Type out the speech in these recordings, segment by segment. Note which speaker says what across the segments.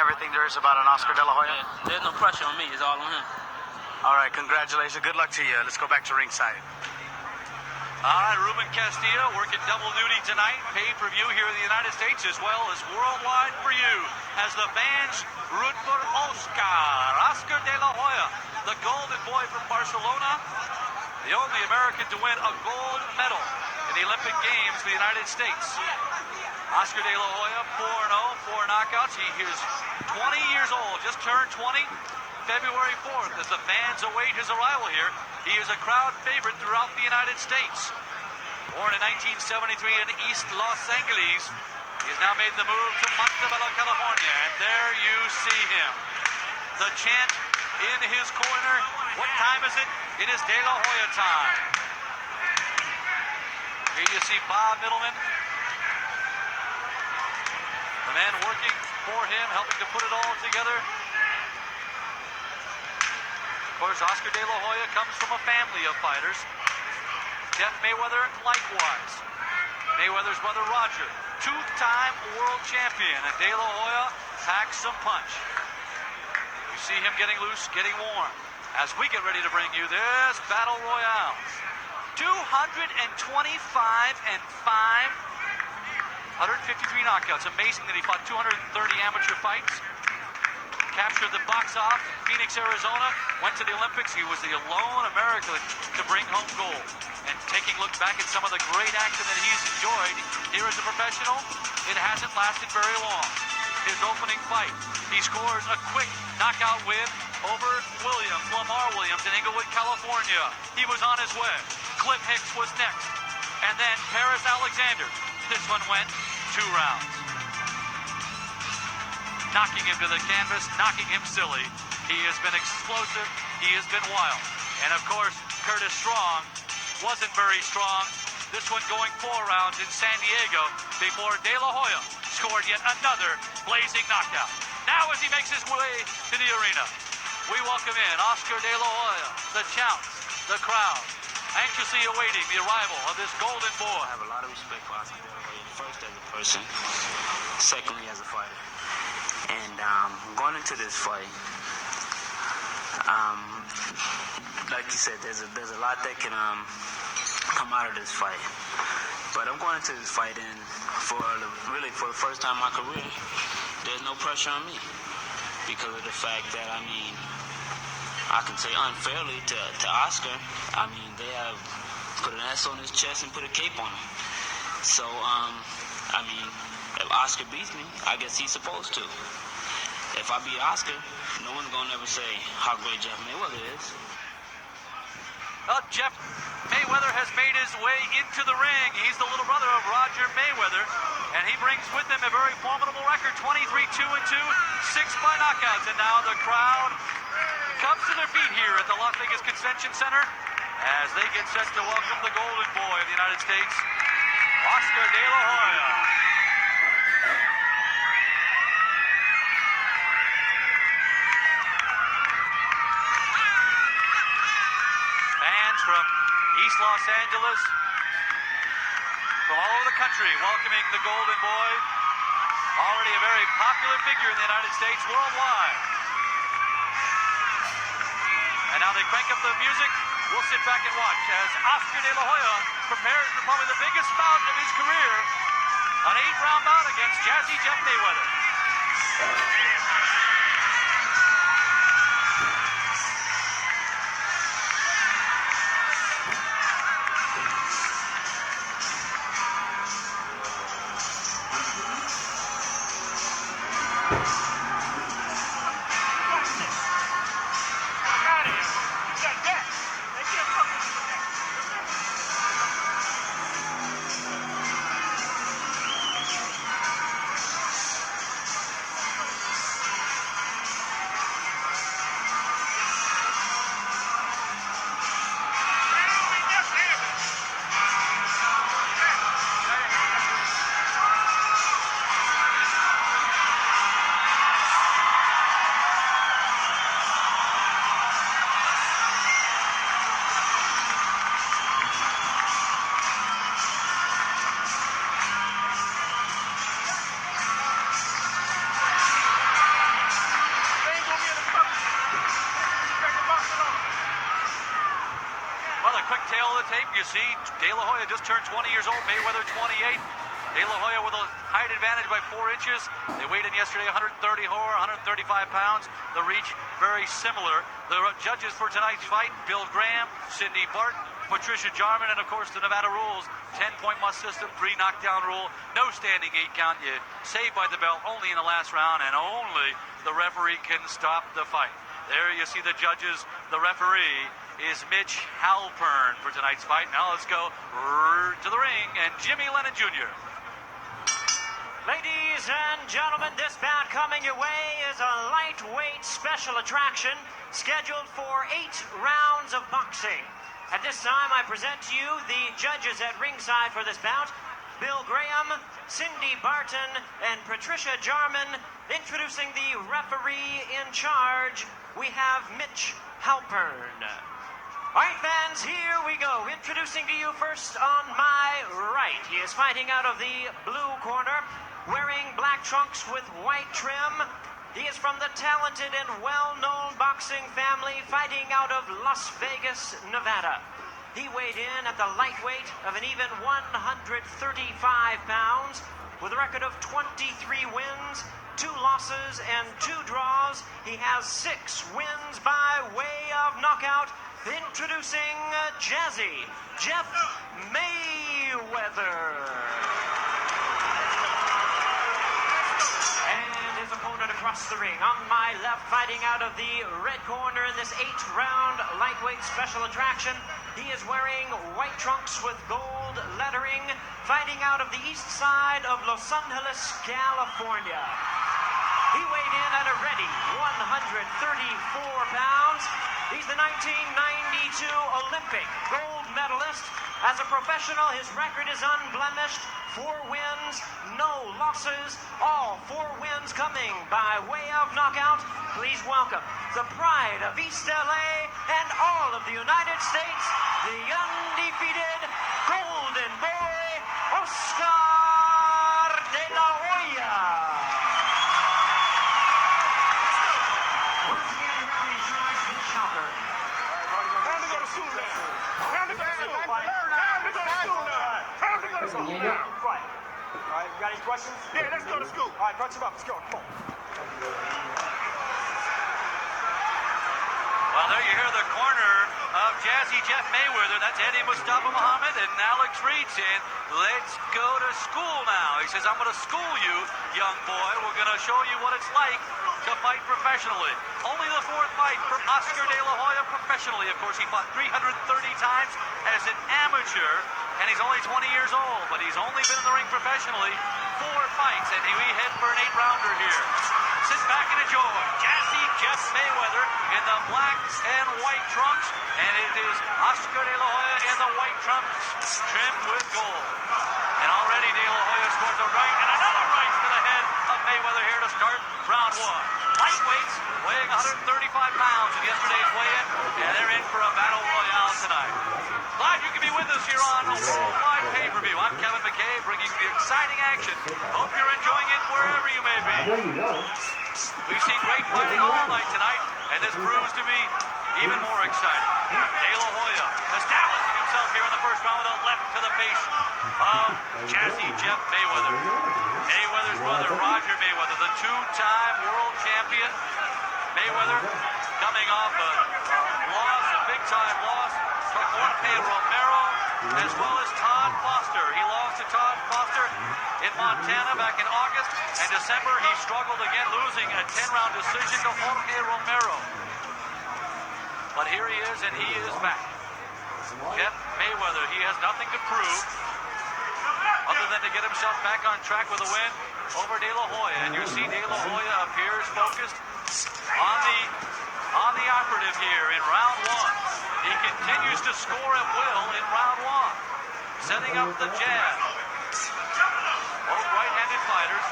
Speaker 1: everything there is about an Oscar De La Hoya?
Speaker 2: Yeah, there's no pressure on me. It's all on him.
Speaker 1: All right, congratulations. Good luck to you. Let's go back to ringside.
Speaker 3: All right, Ruben Castillo working double duty tonight. Pay-per-view here in the United States as well as worldwide for you. As the fans root for Oscar De La Hoya, the golden boy from Barcelona, the only American to win a gold medal in the Olympic Games for the United States. Oscar De La Hoya, 4-0, 4 knockouts. He is 20 years old, just turned 20. February 4th, as the fans await his arrival here. He is a crowd favorite throughout the United States. Born in 1973 in East Los Angeles, he has now made the move to Montebello, California, and there you see him. The chant in his corner. What time is it? It is De La Hoya time. Here you see Bob Middleman, the man working for him, helping to put it all together. Of course, Oscar De La Hoya comes from a family of fighters. Jeff Mayweather, likewise. Mayweather's brother Roger, two-time world champion, and De La Hoya packs some punch. You see him getting loose, getting warm, as we get ready to bring you this Battle Royale. 225 and 5, 153 knockouts. Amazing that he fought 230 amateur fights. Captured the box off in Phoenix, Arizona, went to the Olympics. He was the lone American to bring home gold. And taking a look back at some of the great action that he's enjoyed here as a professional, it hasn't lasted very long. His opening fight, he scores a quick knockout win over Lamar Williams in Inglewood, California. He was on his way. Cliff Hicks was next. And then Paris Alexander. This one went 2 rounds. Knocking him to the canvas, knocking him silly. He has been explosive. He has been wild. And of course, Curtis Strong wasn't very strong. This one going 4 rounds in San Diego before De La Hoya scored yet another blazing knockout. Now as he makes his way to the arena, we welcome in Oscar De La Hoya, the Chounce, the crowd, anxiously awaiting the arrival of this golden boy.
Speaker 4: I have a lot of respect for Oscar De La Hoya, first as a person, secondly as a fighter. And going into this fight, like you said, there's a lot that can come out of this fight. But I'm going into this fight, and for the first time in my career, there's no pressure on me because of the fact that I can say unfairly to Oscar. They have put an S on his chest and put a cape on him. So if Oscar beats me, I guess he's supposed to. If I beat Oscar, no one's going to ever say how great Jeff Mayweather is.
Speaker 3: Well, Jeff Mayweather has made his way into the ring. He's the little brother of Roger Mayweather, and he brings with him a very formidable record, 23-2-2, 6 by knockouts. And now the crowd comes to their feet here at the Las Vegas Convention Center as they get set to welcome the golden boy of the United States, Oscar De La Hoya. From East Los Angeles, from all over the country, welcoming the golden boy, already a very popular figure in the United States, worldwide. And now they crank up the music. We'll sit back and watch as Oscar De La Hoya prepares for probably the biggest bout of his career, an 8-round bout against Jazzy Jeff Mayweather. you see, De La Hoya just turned 20 years old, Mayweather 28. De La Hoya with a height advantage by 4 inches. They weighed in yesterday 130 Hoya, 135 pounds. The reach very similar. The judges for tonight's fight, Bill Graham, Cindy Barton, Patricia Jarman, and of course the Nevada rules, 10-point must system, 3 knockdown rule, no standing 8 count. You saved by the bell only in the last round, and only the referee can stop the fight. There you see the judges. The referee is Mitch Halpern for tonight's fight. Now let's go to the ring, and Jimmy Lennon Jr.
Speaker 5: Ladies and gentlemen, this bout coming your way is a lightweight special attraction scheduled for 8 rounds of boxing. At this time, I present to you the judges at ringside for this bout: Bill Graham, Cindy Barton, and Patricia Jarman. Introducing the referee in charge, we have Mitch Halpern. All right, fans, here we go. Introducing to you first on my right. He is fighting out of the blue corner, wearing black trunks with white trim. He is from the talented and well-known boxing family, fighting out of Las Vegas, Nevada. He weighed in at the lightweight of an even 135 pounds, with a record of 23 wins, 2 losses, and 2 draws. He has 6 wins by way of knockout. Introducing Jazzy Jeff Mayweather. And his opponent across the ring. On my left, fighting out of the red corner in this 8-round lightweight special attraction, he is wearing white trunks with gold lettering, fighting out of the east side of Los Angeles, California. He weighed in at a ready 134 pounds. He's the 1992 Olympic gold medalist. As a professional, his record is unblemished. 4 wins, no losses. All 4 wins coming by way of knockout. Please welcome the pride of East LA and all of the United States, the undefeated Golden Boy, Oscar De La Hoya. Once again, referee in charge, Mitch Halpern.
Speaker 6: Time to go to school now. Time to go to school. Time to go to school now. Time to go to school.
Speaker 5: Right. All right, you got any questions?
Speaker 6: Yeah, let's go to school.
Speaker 5: All right, punch him up. Let's go. Come on.
Speaker 3: Well, there you hear the corner of Jazzy Jeff Mayweather. That's Eddie Mustafa Muhammad and Alex Reed saying, let's go to school now. He says, I'm going to school you, young boy. We're going to show you what it's like to fight professionally. Only the 4th fight from Oscar De La Hoya professionally. Of course, he fought 330 times as an amateur, and he's only 20 years old, but he's only been in the ring professionally 4 fights, and we head for an 8-rounder here. Sit back and enjoy Jazzy Jeff Mayweather in the black and white trunks, and it is Oscar De La Hoya in the white trunks trimmed with gold. And already De La Hoya scores a right and another right to the head of Mayweather here to start round 1. Lightweights weighing 135 pounds in yesterday's weigh-in, and they're in for a battle royale tonight. Glad you can be with us here on a worldwide pay-per-view. I'm Kevin McKay, bringing the exciting action. Hope you're enjoying it wherever you may be. We've seen great fighting all night tonight, and this proves to be even more exciting. De La Hoya establishing himself here in the first round with a left to the face of Jazzy Jeff Mayweather. Mayweather's brother, Roger Mayweather, the 2-time world champion. Mayweather coming off a loss, a big-time loss to Jorge Romero, as well as Todd Foster. He lost to Todd Foster in Montana back in August, and December he struggled again, losing a 10-round decision to Jorge Romero. But here he is, and he is back. Jeff Mayweather, he has nothing to prove other than to get himself back on track with a win over De La Hoya. And you see De La Hoya appears focused on the operative here in round 1. He continues to score at will in round 1, setting up the jab. Both right-handed fighters.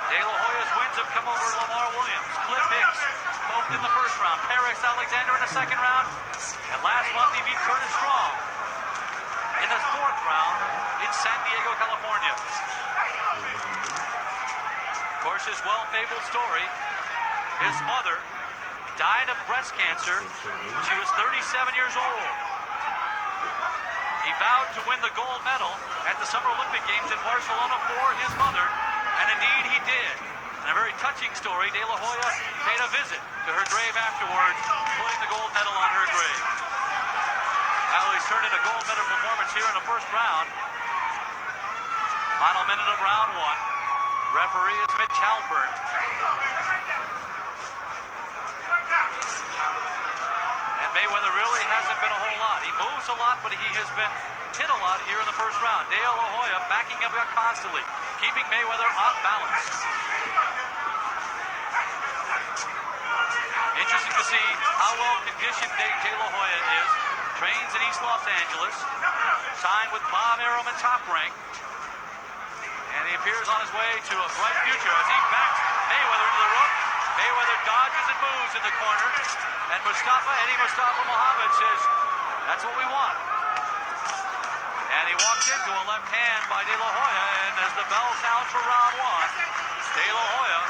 Speaker 3: De La Hoya's wins have come over Lamar Williams, Cliff Hicks, both in the first round, Paris Alexander in the second round, and last month he beat Curtis Strong in the 4th round in San Diego, California. Of course, his well-fabled story, his mother died of breast cancer when she was 37 years old. He vowed to win the gold medal at the Summer Olympic Games in Barcelona for his mother, and indeed he did. And a very touching story, De La Hoya paid a visit to her grave afterwards, putting the gold medal on her grave. Now he's turned in a gold medal performance here in the first round. Final minute of round one. Referee is Mitch Halpern. And Mayweather really hasn't been a whole lot. He moves a lot, but he has been hit a lot here in the first round. De La Hoya backing him up constantly, keeping Mayweather off balance. Interesting to see how well conditioned De La Hoya is. Trains in East Los Angeles. Signed with Bob Arum and Top Rank. And he appears on his way to a bright future as he backs Mayweather into the rope. Mayweather dodges and moves in the corner. And Eddie Mustafa Muhammad says, that's what we want. And he walks into a left hand by De La Hoya. And as the bell sounds for round one, De La Hoya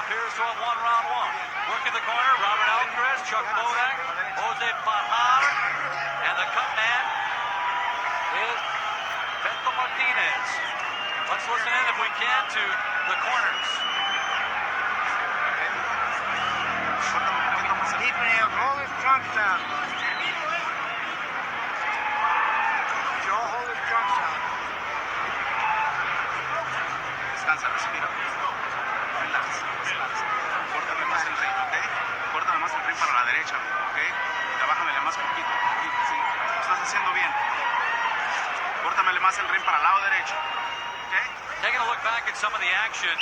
Speaker 3: appears to have won round one. Working the corner, Robert Alcaraz, Chuck Bodak, Jose Pajar, and the cut man is Beto Martinez. Let's listen in, if we can, to the corners.
Speaker 6: Keeping your hold his trunks down. Joe, hold his trunks down.
Speaker 1: Descansa, respira. Relax, relax. Córtame más el ring, ¿ok? Córtame más el ring para la derecha, ¿ok? Trabájamele más poquito. Sí, lo estás haciendo bien. Córtamele más el ring para el lado derecho. Okay.
Speaker 3: Taking a look back at some of the action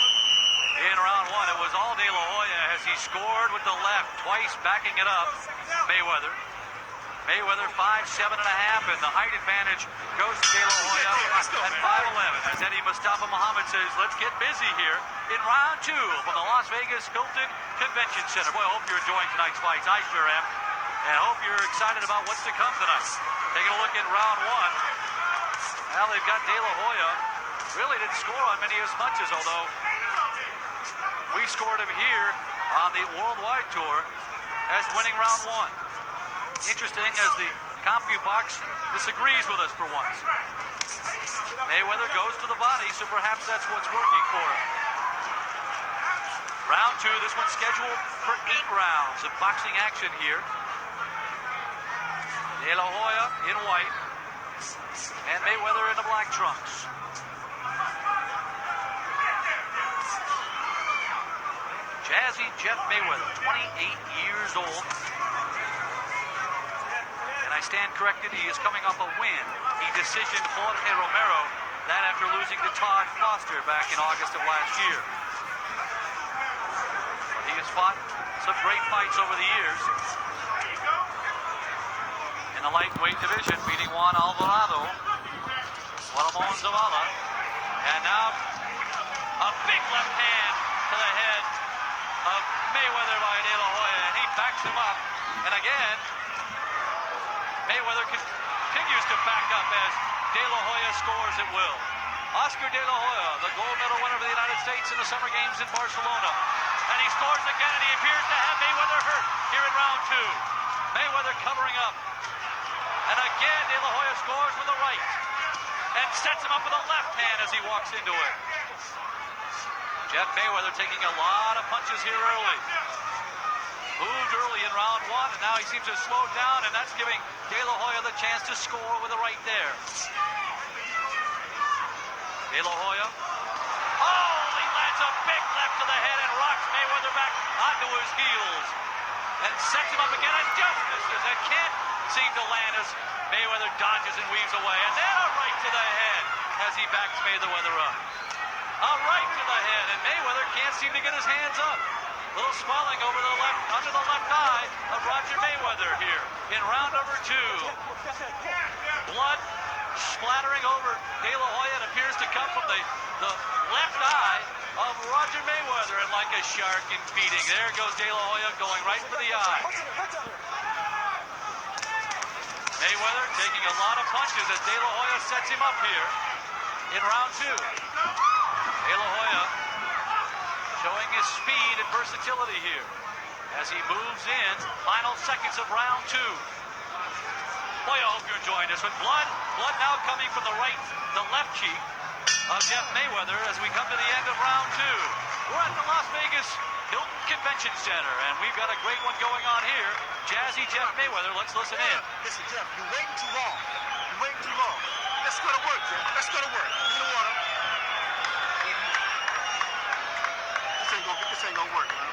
Speaker 3: in round one, it was all De La Hoya as he scored with the left, twice backing it up. Mayweather 5'7.5", and the height advantage goes to De La Hoya at 5'11". As Eddie Mustafa Muhammad says, let's get busy here in round two from the Las Vegas Hilton Convention Center. Boy, I hope you're enjoying tonight's fights. I sure am. And I hope you're excited about what's to come tonight. Taking a look at round one. Now they've got De La Hoya. Really didn't score on many as much as, although we scored him here on the Worldwide Tour as winning round one. Interesting as the CompuBox disagrees with us for once. Mayweather goes to the body, so perhaps that's what's working for him. Round two, this one's scheduled for 8 rounds of boxing action here. De La Hoya in white and Mayweather in the black trunks. Jazzy Jeff Mayweather, 28 years old. And I stand corrected, he is coming off a win. He decisioned Jorge Romero, that after losing to Todd Foster back in August of last year. But he has fought some great fights over the years. In the lightweight division, beating Juan Alvarado, Ramon Zavala. And now a big left hand to the head of Mayweather by De La Hoya, and he backs him up. And again, Mayweather continues to back up as De La Hoya scores at will. Oscar De La Hoya, the gold medal winner for the United States in the Summer Games in Barcelona. And he scores again, and he appears to have Mayweather hurt here in round two. Mayweather covering up. And again, De La Hoya scores with the right. And sets him up with a left hand as he walks into it. Jeff Mayweather taking a lot of punches here early. Moved early in round one, and now he seems to have slowed down, and that's giving De La Hoya the chance to score with the right there. De La Hoya. Oh, he lands a big left to the head and rocks Mayweather back onto his heels. And sets him up again, and just misses. It can't seem to land as Mayweather dodges and weaves away. And then a right to the head as he backs Mayweather up. A right to the head, and Mayweather can't seem to get his hands up. Little swelling over the left, under the left eye of Roger Mayweather here in round number two. Blood splattering over De La Hoya. It appears to come from the left eye of Roger Mayweather, and like a shark in feeding, there goes De La Hoya going right for the eye. Mayweather taking a lot of punches as De La Hoya sets him up here in round two. De La Hoya showing his speed and versatility here as he moves in final seconds of round two. Boy, I hope you're enjoying this one. Blood now coming from the left cheek of Jeff Mayweather as we come to the end of round 2. We're at the Las Vegas Hilton Convention Center, and we've got a great one going on here. Jazzy Jeff Mayweather, let's listen in.
Speaker 6: Listen, Jeff, you're waiting too long. You're waiting too long. Let's go to work, Jeff. Let's go to work. Give me the water. This ain't gonna work, man.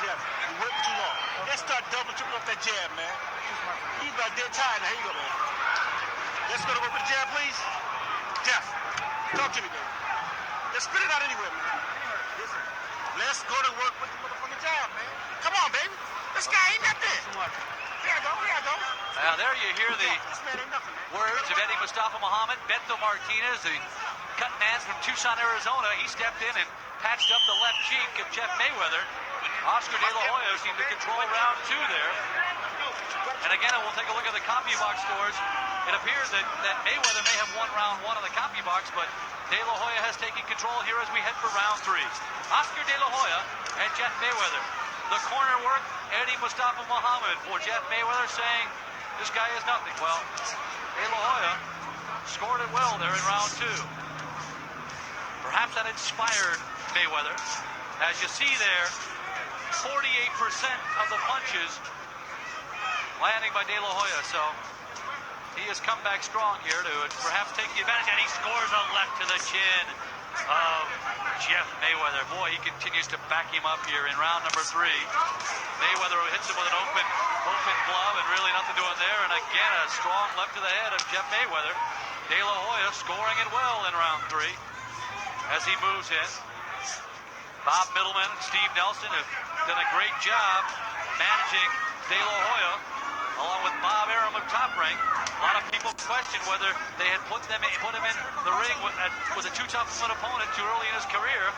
Speaker 6: Jeff, you're waiting too long. Let's start double, triple up that jab, man. He's about dead tired now. Here you go, man. Let's go to work with the jab, please. Jeff, talk to me, baby. Let's spit it out anywhere, man. Listen, let's go to work with the motherfucking jab, man. Come on, baby. This guy ain't nothing. Here I go.
Speaker 3: Now there you hear the
Speaker 6: This man ain't nothing, man.
Speaker 3: words of Eddie Mustafa Muhammad. Beto Martinez, the cut man from Tucson, Arizona, he stepped in and patched up the left cheek of Jeff Mayweather. Oscar De La Hoya seemed to control round 2 there. And again, we'll take a look at the CompuBox scores. It appears that Mayweather may have won round 1 on the CompuBox, but De La Hoya has taken control here as we head for round 3. Oscar De La Hoya and Jeff Mayweather. The corner work, Eddie Mustafa Muhammad for Jeff Mayweather saying this guy is nothing. Well, De La Hoya scored it well there in round 2. Perhaps that inspired Mayweather. As you see there, 48% of the punches landing by De La Hoya, so he has come back strong here to perhaps take the advantage, and he scores a left to the chin of Jeff Mayweather. Boy, he continues to back him up here in round number 3. Mayweather hits him with an open glove and really nothing doing there, and again a strong left to the head of Jeff Mayweather. De La Hoya scoring it well in round 3 as he moves in. Bob Middleman and Steve Nelson have done a great job managing De La Hoya, along with Bob Arum of Top Rank. A lot of people question whether they had put him in the ring with a too tough an opponent too early in his career.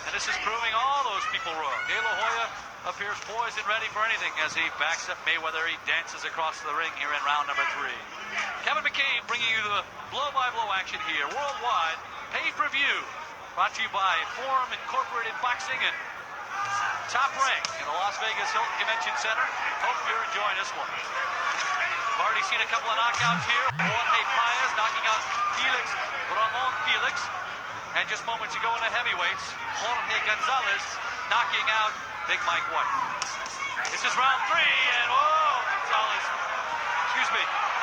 Speaker 3: And this is proving all those people wrong. De La Hoya appears poised and ready for anything as he backs up Mayweather. He dances across the ring here in round number 3. Kevin McCabe bringing you the blow-by-blow action here worldwide, pay-per-view, brought to you by Forum Incorporated Boxing and Top Rank in the Las Vegas Hilton Convention Center. Hope you're enjoying this one. We've already seen a couple of knockouts here. Jorge Paez knocking out Ramon Felix. And just moments ago in the heavyweights, Jorge Gonzalez knocking out Big Mike White. This is round 3, and Gonzalez,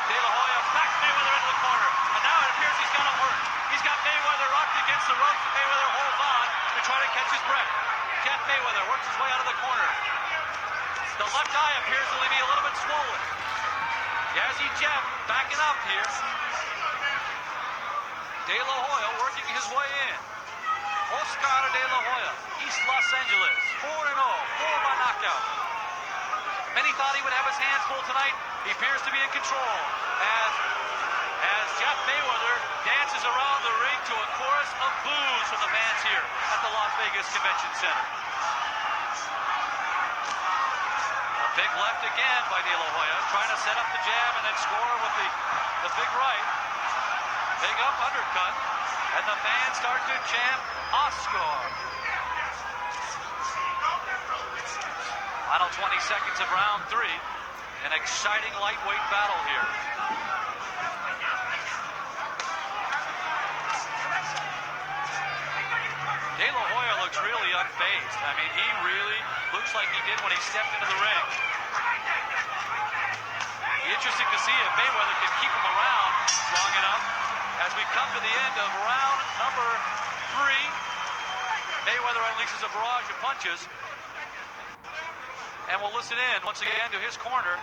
Speaker 3: De La Hoya backs Mayweather into the corner. And now it appears he's gonna work. He's got Mayweather rocked against the ropes, and Mayweather holds on to try to catch his breath. Jeff Mayweather works his way out of the corner. The left eye appears to be a little bit swollen. Jazzy Jeff backing up here. De La Hoya working his way in. Oscar De La Hoya, East Los Angeles, 4-0, 4 by knockout. Many thought he would have his hands full tonight. He appears to be in control as Jeff Mayweather dances around the ring to a chorus of boos from the fans here at the Las Vegas Convention Center. A big left again by De La Hoya, trying to set up the jab and then score with the big right. Big up undercut, and the fans start to chant Oscar. Final 20 seconds of round 3. An exciting lightweight battle here. De La Hoya looks really unfazed. I mean, he really looks like he did when he stepped into the ring. Be interesting to see if Mayweather can keep him around long enough as we come to the end of round number 3. Mayweather unleashes a barrage of punches. And we'll listen in once again to his corner.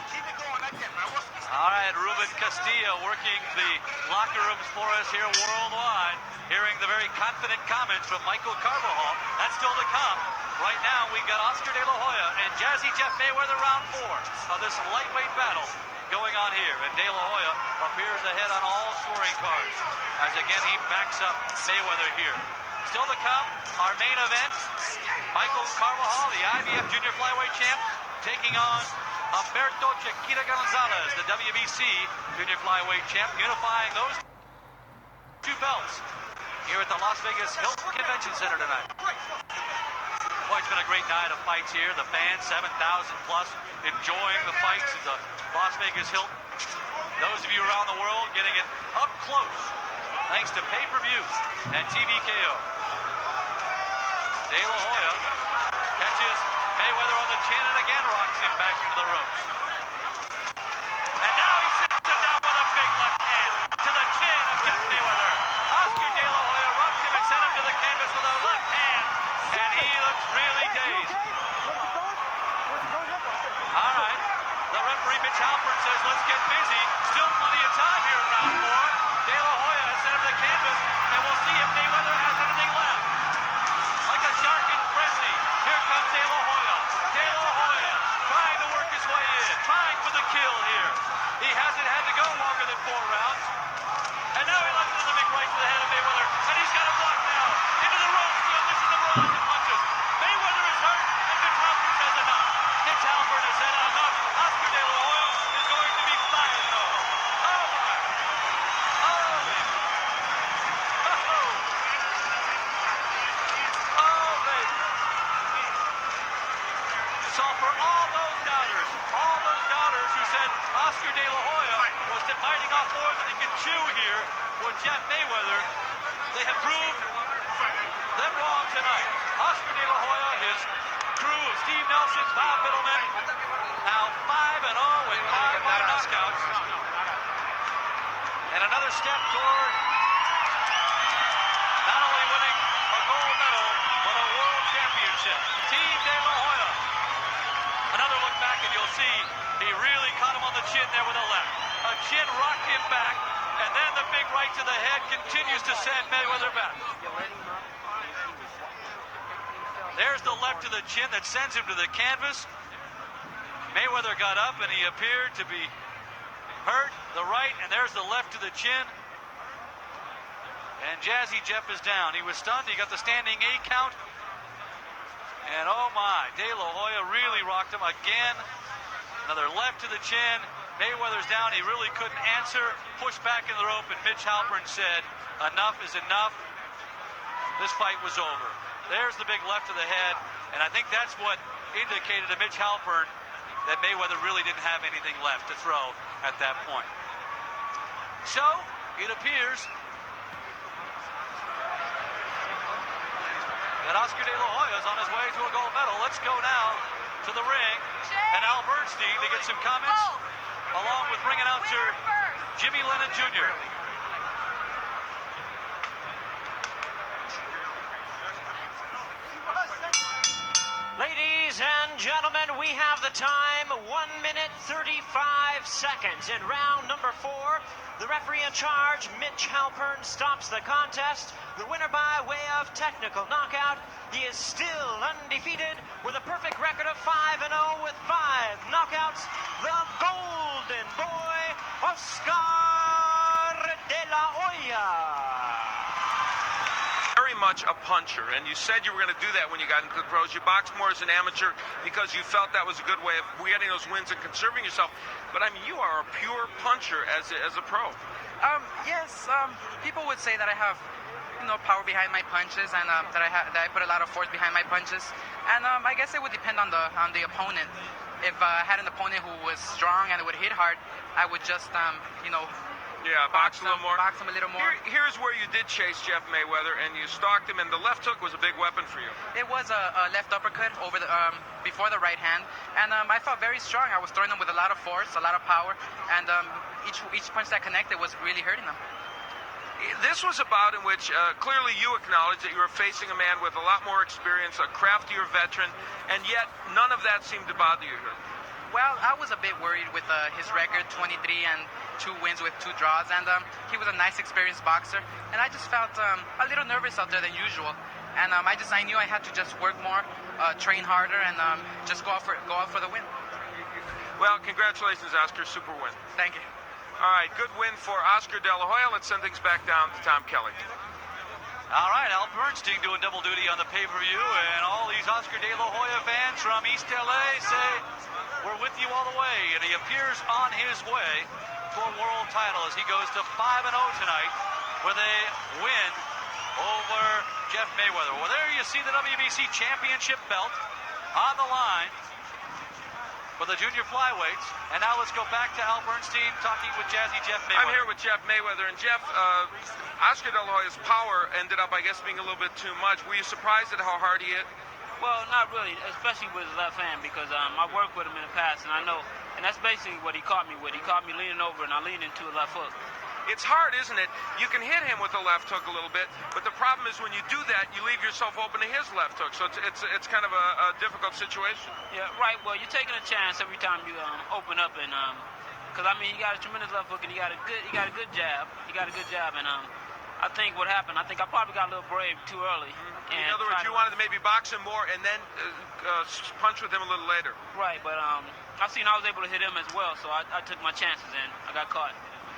Speaker 6: Keep it going like that, man.
Speaker 3: All right, Ruben Castillo working the locker rooms for us here worldwide. Hearing the very confident comments from Michael Carbajal. That's still to come. Right now, we've got Oscar De La Hoya and Jazzy Jeff Mayweather round 4 of this lightweight battle going on here. And De La Hoya appears ahead on all scoring cards. As again, he backs up Mayweather here. Still to come, our main event. Michael Carbajal, the IBF Junior Flyweight champ, taking on Alberto Chiquita Gonzalez, the WBC Junior Flyweight champ, unifying those 2 belts here at the Las Vegas Hilton Convention Center tonight. Boy, it's been a great night of fights here. The fans, 7,000 plus, enjoying the fights at the Las Vegas Hilton. Those of you around the world getting it up close, thanks to pay-per-view and TVKO. De La Hoya catches Mayweather on the chin and again rocks him back into the ropes. And now he sits him down with a big left hand to the chin of Jeff Mayweather. Oscar De La Hoya rocked him and sent him to the canvas with a left hand, and he looks really dazed. All right, the referee Mitch Halpern says let's get busy. Still plenty of time here in round 4. De La Hoya has sent him to the canvas, and we'll see if Mayweather has anything left. Like a shark in frenzy, here comes De La Hoya. De La Hoya trying to work his way in, trying for the kill here. He hasn't had to go longer than 4 rounds. And now he left the big right to the head of Mayweather, and he's got a block now. Into the ropes, the unleashes the barrage of punches. Mayweather is hurt, and Mitch Halpern says enough. Mitch Halpern has said enough. Oscar De La Hoya is going to be fired though. Oh my. Oh baby. Oh baby. So for all those doubters who said Oscar De La Hoya was biting off more than he could chew here with Jeff Mayweather, they have proved them wrong tonight. Oscar De La Hoya, his crew of Steve Nelson, Bob Middleman, now 5-0 with 5 by knockouts. And another step toward not only winning a gold medal, but a world championship. Team De La Hoya. Another look back and you'll see he really caught him on the chin there with a left. A chin rocked him back, and then the big right to the head continues to send Mayweather back. There's the left to the chin that sends him to the canvas. Mayweather got up and he appeared to be hurt. The right, and there's the left to the chin. And Jazzy Jeff is down. He was stunned. He got the standing 8 count. And oh my, De La Hoya really rocked him again. Another left to the chin. Mayweather's down. He really couldn't answer. Pushed back in the rope, and Mitch Halpern said, enough is enough. This fight was over. There's the big left to the head, and I think that's what indicated to Mitch Halpern that Mayweather really didn't have anything left to throw at that point. So, it appears that Oscar De La Hoya is on his way to a gold medal. Let's go now to the ring and Al Bernstein to get some comments, along with ring announcer Jimmy Lennon Jr.
Speaker 5: Ladies and gentlemen, we have the time, 1 minute 35 seconds. In round number 4, the referee in charge, Mitch Halpern, stops the contest. The winner by way of technical knockout. He is still undefeated with a perfect record of 5-0 with 5 knockouts. The Golden Boy, Oscar De La Hoya.
Speaker 7: Very much a puncher, and you said you were going to do that when you got into the pros. You boxed more as an amateur because you felt that was a good way of getting those wins and conserving yourself. But I mean, you are a pure puncher as a pro.
Speaker 8: Yes, people would say that I have, power behind my punches, and that I put a lot of force behind my punches. And I guess it would depend on the opponent. If I had an opponent who was strong and would hit hard, I would just
Speaker 7: box a little more.
Speaker 8: Box him a little more.
Speaker 7: Here's where you did chase Jeff Mayweather, and you stalked him, and the left hook was a big weapon for you.
Speaker 8: It was a left uppercut over the before the right hand, and I felt very strong. I was throwing him with a lot of force, a lot of power, and each punch that connected was really hurting him.
Speaker 7: This was a bout in which clearly you acknowledged that you were facing a man with a lot more experience, a craftier veteran, and yet none of that seemed to bother you here.
Speaker 8: Well, I was a bit worried with his record, 23 and 2 wins with 2 draws, and he was a nice, experienced boxer, and I just felt a little nervous out there than usual, and I knew I had to just work more, train harder, and just go out for the win.
Speaker 7: Well, congratulations, Oscar. Super win.
Speaker 8: Thank you.
Speaker 7: All right, good win for Oscar De La Hoya. Let's send things back down to Tom Kelly.
Speaker 3: All right, Al Bernstein doing double duty on the pay-per-view, and all these Oscar De La Hoya fans from East LA say, we're with you all the way, and he appears on his way to a world title as he goes to 5-0 tonight with a win over Jeff Mayweather. Well, there you see the WBC championship belt on the line for the junior flyweights. And now let's go back to Al Bernstein talking with Jazzy Jeff Mayweather.
Speaker 7: I'm here with Jeff Mayweather, and Jeff, Oscar De La Hoya's power ended up, I guess, being a little bit too much. Were you surprised at how hard he hit?
Speaker 2: Well, not really, especially with his left hand, because I worked with him in the past, and I know, and that's basically what he caught me with. He caught me leaning over, and I leaned into a left hook.
Speaker 7: It's hard, isn't it? You can hit him with the left hook a little bit, but the problem is when you do that, you leave yourself open to his left hook. So it's kind of a difficult situation.
Speaker 2: Yeah, right. Well, you're taking a chance every time you open up, and because I mean, he got a tremendous left hook, and he got a good jab. And I think what happened, I probably got a little brave too early.
Speaker 7: Mm-hmm. In other words, you wanted to maybe box him more and then punch with him a little later.
Speaker 2: Right, but I seen I was able to hit him as well, so I took my chances, and I got caught.